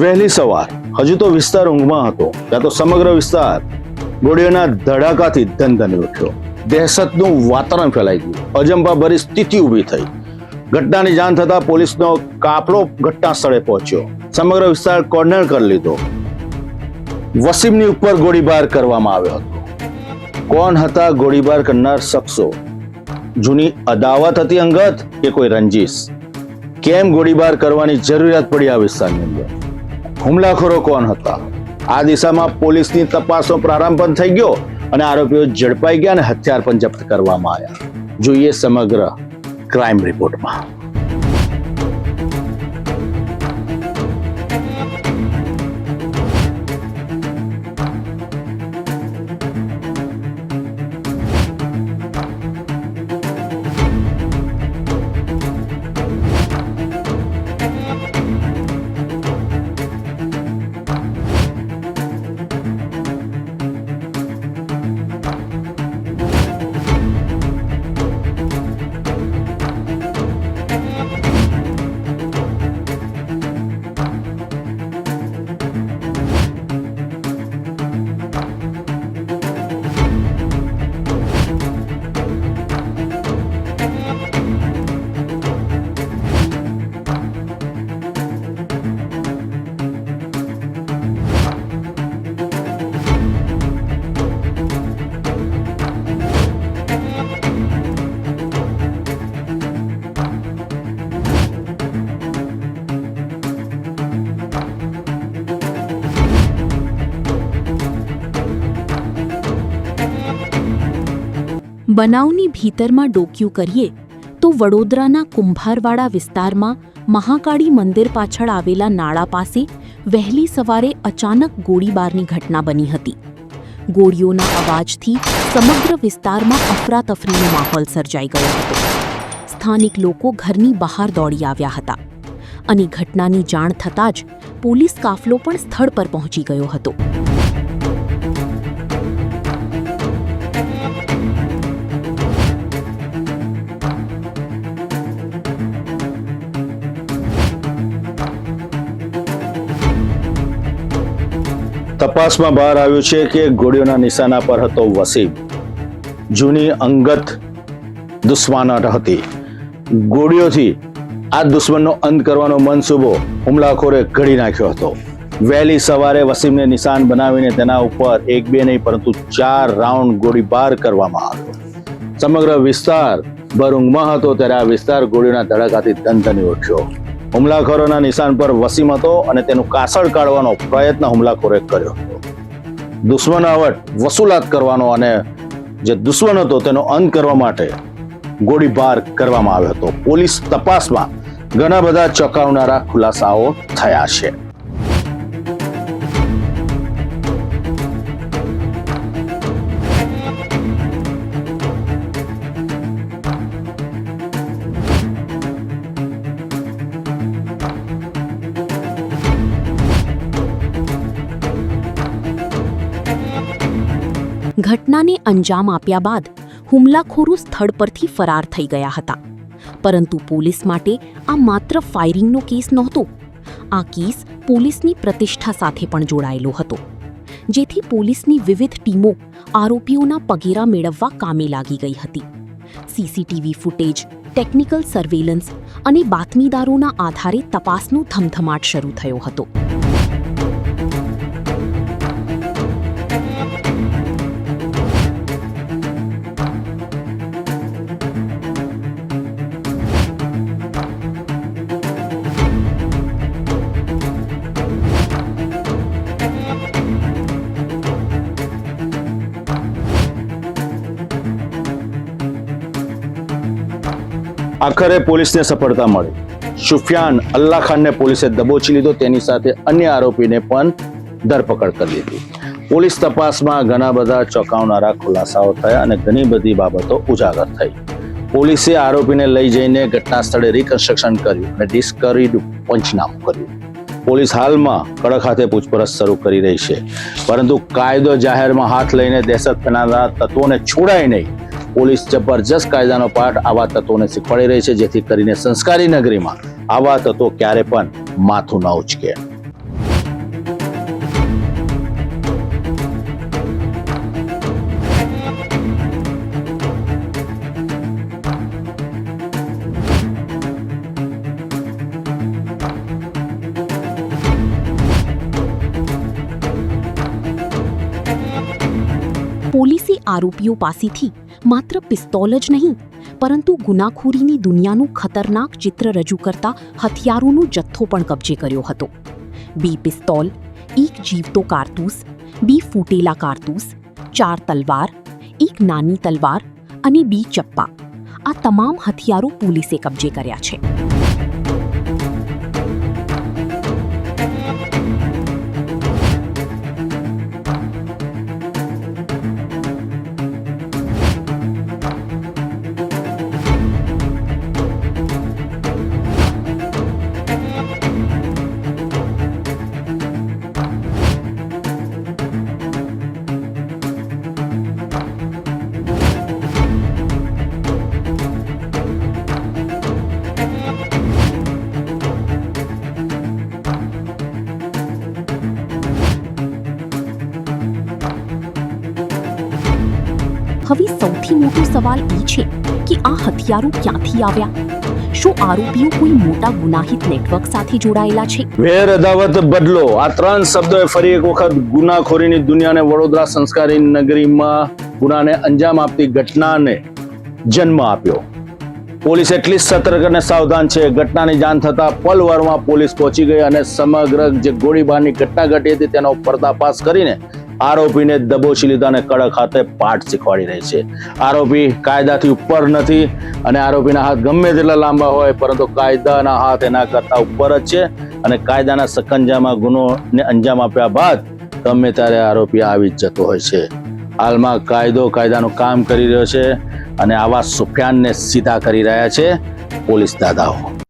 વહેલી સવાર, હજુ તો વિસ્તાર ઊંઘમાં હતો ત્યાં તો સમગ્ર વિસ્તાર ગોળીઓના ધડાકાથી ધનધની ઉઠ્યો. દહેશતનું વાતાવરણ ફેલાઈ ગયું. અજંપાભરી સ્થિતિ ઊભી થઈ. ઘટનાની જાણ થતા પોલીસનો કાફલો ઘટના સ્થળે પહોંચ્યો. સમગ્ર વિસ્તાર કોર્નર કરી લીધો. વસીમની ઉપર ગોળીબાર કરવામાં આવ્યો હતો. કોણ હતા ગોળીબાર કરનાર શખ્સો? જૂની અદાવત હતી અંગત કે કોઈ રંજીશ? કેમ ગોળીબાર કરવાની જરૂરિયાત પડી આ વિસ્તારની અંદર? હુમલાખોરો કોણ હતા? આ દિશામાં પોલીસની તપાસનો પ્રારંભ પણ થઈ ગયો અને આરોપીઓ ઝડપાઈ ગયા અને હથિયાર પણ જપ્ત કરવામાં આવ્યા. જોઈએ સમગ્ર ક્રાઇમ રિપોર્ટમાં. બનાવની ભીતરમાં ડોક્યું કરીએ તો વડોદરાના કુંભારવાડા વિસ્તારમાં મહાકાળી મંદિર પાછળ આવેલા નાળા પાસે વહેલી સવારે અચાનક ગોળીબારની ઘટના બની હતી. ગોળીઓના અવાજથી સમગ્ર વિસ્તારમાં અફરાતફરીનો માહોલ સર્જાઈ ગયો હતો. સ્થાનિક લોકો ઘરની બહાર દોડી આવ્યા હતા અને ઘટનાની જાણ થતાં જ પોલીસ કાફલો પણ સ્થળ પર પહોંચી ગયો હતો. તપાસમાં બહાર આવ્યું છે કે ગોળીઓના નિશાના પર હતો વસીમ. જૂની અંગત દુશ્મનાટ હતી. ગોળીઓથી આ દુશ્મનનો અંત કરવાનો મનસૂબો હુમલાખોરે ઘડી નાખ્યો હતો. વહેલી સવારે વસીમને નિશાન બનાવીને તેના ઉપર એક બે નહીં પરંતુ 4 રાઉન્ડ ગોળીબાર કરવામાં આવ્યો. સમગ્ર વિસ્તાર ભર ઊંઘમાં હતો ત્યારે આ વિસ્તાર ગોળીઓના ધડાકાથી ધનધની ઉઠ્યો. હુમલાખોરોના નિશાન પર વસીમ હતો અને તેનું કાસળ કાઢવાનો પ્રયત્ન હુમલાખોરે કર્યો હતો. દુશ્મનાવટ વસૂલાત કરવાનો અને જે દુશ્મન હતો તેનો અંત કરવા માટે ગોળીબાર કરવામાં આવ્યો હતો. પોલીસ તપાસમાં ઘણા બધા ચોંકાવનારા ખુલાસાઓ થયા છે. ઘટનાને અંજામ આપ્યા બાદ હુમલાખોરો સ્થળ પરથી ફરાર થઈ ગયા હતા. પરંતુ પોલીસ માટે આ માત્ર ફાયરિંગનો કેસ નહોતો. આ કેસ પોલીસની પ્રતિષ્ઠા સાથે પણ જોડાયેલો હતો. જેથી પોલીસની વિવિધ ટીમો આરોપીઓના પગેરા મેળવવા કામે લાગી ગઈ હતી. સીસીટીવી ફૂટેજ, ટેકનિકલ સર્વેલન્સ અને બાતમીદારોના આધારે તપાસનો ધમધમાટ શરૂ થયો હતો. આખરે પોલીસને સફળતા મળી. સુફિયાન અલ્લા ખાનને પોલીસે દબોચી લીધો. તેની સાથે અન્ય આરોપીને પણ ધરપકડ કરી લીધી. પોલીસ તપાસમાં ઘણા બધા ચોંકાવનારા ખુલાસાઓ થયા અને ઘણી બધી બાબતો ઉજાગર થઈ. પોલીસે આરોપીને લઈ જઈને ઘટના સ્થળે રિકન્સ્ટ્રક્શન કર્યું અને ડિસ્કવરીડ પંચનામું કર્યું. પોલીસ હાલમાં કડક હાથે પૂછપરછ શરૂ કરી રહી છે. પરંતુ કાયદો જાહેરમાં હાથ લઈને દહેશત ફેલાવનારા તત્વોને છોડાય નહીં. પોલીસ જબરજસ્ત કાયદાનો પાઠ આવા તત્વોને શીખવાડી રહી છે, જેથી કરીને સંસ્કારી નગરીમાં આવા તત્વો ક્યારે પણ માથું ન ઉચકે. પોલીસે આરોપીઓ પાસેથી માત્ર પિસ્તોલ જ નહીં પરંતુ ગુનાખોરીની દુનિયાનું ખતરનાક ચિત્ર રજૂ કરતા હથિયારોનો જથ્થો પણ કબજે કર્યો હતો. 2 પિસ્તોલ, 1 જીવતો કારતૂસ, 2 ફૂટેલા કારતૂસ, 4 તલવાર, 1 નાની તલવાર અને 2 ચપ્પા. આ તમામ હથિયારો પોલીસે કબજે કર્યા છે. હવે સૌથી મોટો સવાલ એ છે કે આ હથિયારો ક્યાંથી આવ્યા? શું આરોપીઓ કોઈ મોટા ગુનાહિત નેટવર્ક સાથે જોડાયેલા છે? વેર, અદાવત, બદલો, આ 3 શબ્દોએ ફરી એક વખત ગુનાખોરીની દુનિયાને વડોદરા સંસ્કારી નગરીમાં ગુનાને અંજામ આપતી ઘટનાને જન્મ આપ્યો. પોલીસ એટલી સતર્ક અને સાવધાન છે. ઘટનાની જાણ થતા પલવારમાં પોલીસ પહોંચી ગઈ અને સમગ્ર જે ગોળીબારની ઘટના ઘટી હતી તેનો પર્દાફાશ કરીને આરોપીને દબોચી લીધા અને કડક હાથે પાઠ શીખવાડી રહી છે. આરોપી કાયદાથી ઉપર નથી અને આરોપીના હાથ ગમે તેટલા લાંબા હોય પરંતુ કાયદાના હાથ એના કરતા ઉપર જ છે અને કાયદાના સકંજામાં ગુનોને અંજામ આપ્યા બાદ ગમે ત્યારે આરોપી આવી જ જતો હોય છે. હાલમાં કાયદો કાયદાનું કામ કરી રહ્યો છે અને આવા સુફિયાનને સીધા કરી રહ્યા છે પોલીસ દાદાઓ.